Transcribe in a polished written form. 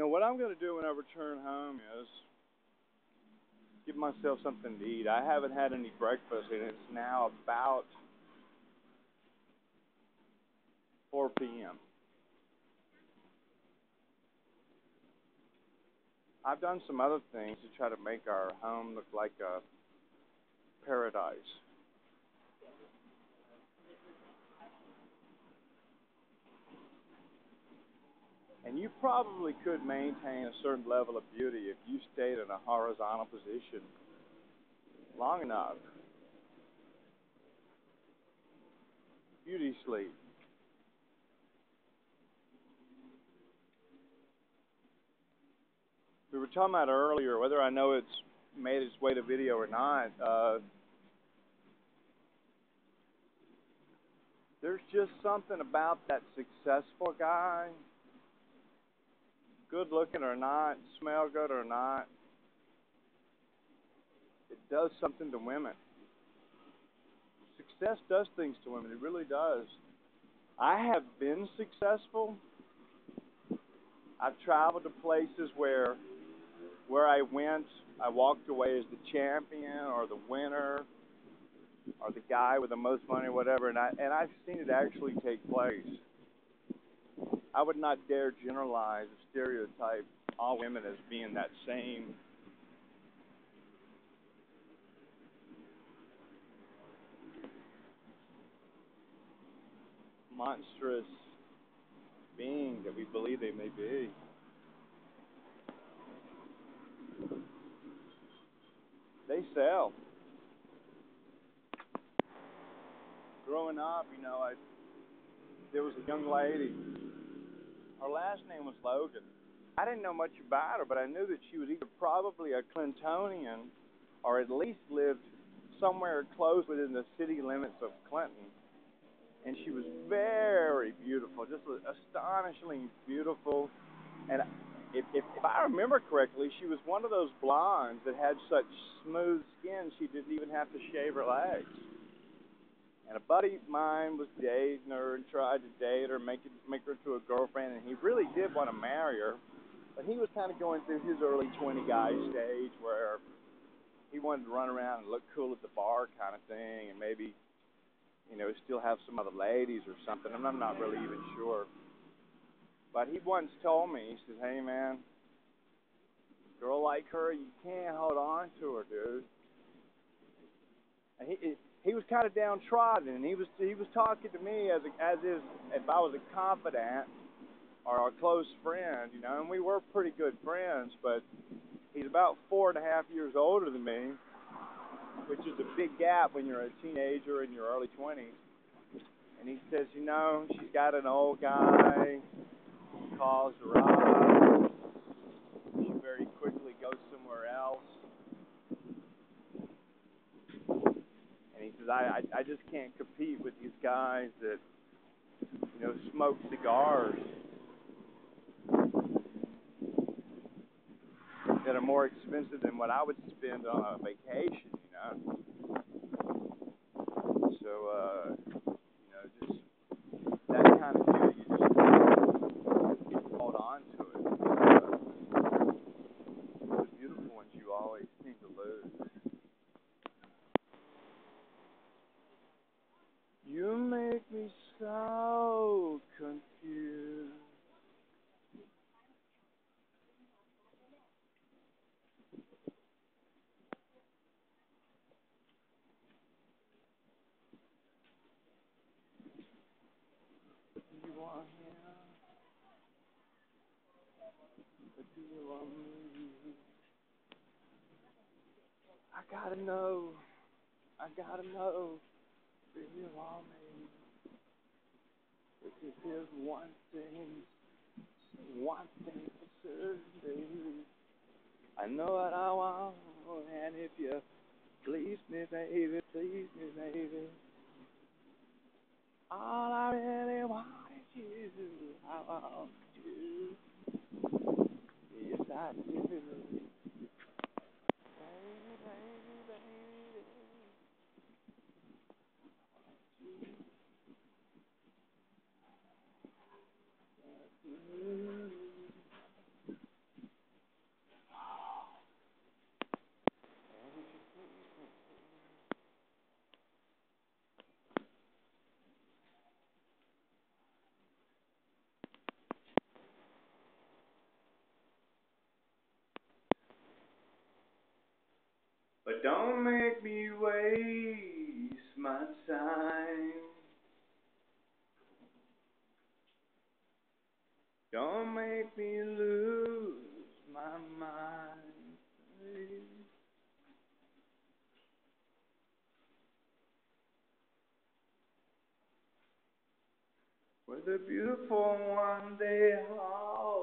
What I'm going to do when I return home is give myself something to eat. I haven't had any breakfast, and it's now about 4 p.m. I've done some other things to try to make our home look like a paradise. And you probably could maintain a certain level of beauty if you stayed in a horizontal position long enough. Beauty sleep. We were talking about earlier whether I know it's made its way to video or not. There's just something about that successful guy, good looking or not, smell good or not, it does something to women. Success does things to women. It really does. I have been successful. I've traveled to places where I went, I walked away as the champion or the winner or the guy with the most money or whatever, and I've seen it actually take place. I would not dare generalize or stereotype all women as being that same monstrous being that we believe they may be. They sell. Growing up, there was a young lady. Her last name was Logan. I didn't know much about her, but I knew that she was either probably a Clintonian or at least lived somewhere close within the city limits of Clinton. And she was very beautiful, just astonishingly beautiful. And if I remember correctly, she was one of those blondes that had such smooth skin she didn't even have to shave her legs. And a buddy of mine was dating her and tried to date her, make her to a girlfriend, and he really did want to marry her. But he was kind of going through his early 20 guy stage where he wanted to run around and look cool at the bar kind of thing, and maybe, still have some other ladies or something. I'm not really even sure. But he once told me, he says, "Hey man, a girl like her, you can't hold on to her, dude." And he was kind of downtrodden, and he was talking to me as if I was a confidant or a close friend, and we were pretty good friends. But he's about 4.5 years older than me, which is a big gap when you're a teenager in your early 20s. And he says, she's got an old guy, calls her up, she very quickly goes somewhere else. And he says, I just can't compete with these guys that, smoke cigars that are more expensive than what I would spend on a vacation. So, just that kind of deal, you just hold on to it. The beautiful ones you always seem to lose. You make me so confused. What do you want here? What do you want me? I gotta know. I gotta know. Do you want me? Because there's one thing for certain. I know what I want, and if you please me, baby, all I really want is you. I want you. Yes, I do. Baby, baby, baby. But don't make me waste my time. Don't make me lose my mind. With a beautiful one they all